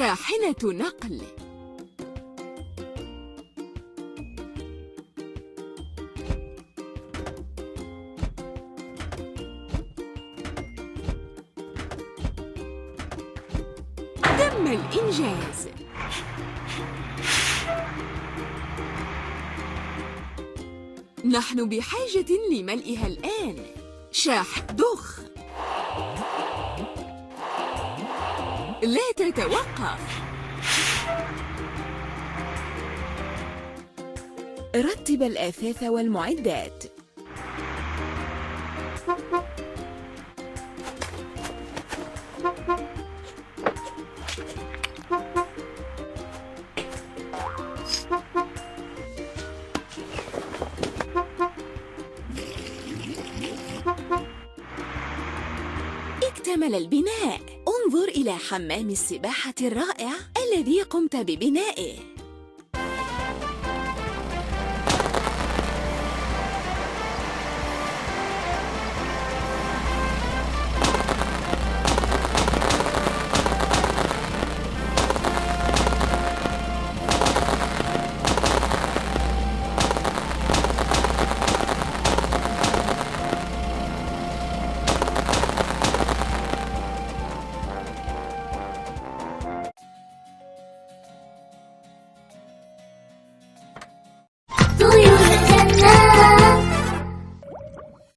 شاحنة نقل. تم الإنجاز. نحن بحاجة لملئها الآن. ضخ. لا تتوقف. رتب الأثاث والمعدات. اكتمل البناء. انظر إلى حمام السباحة الرائع الذي قمت ببنائه.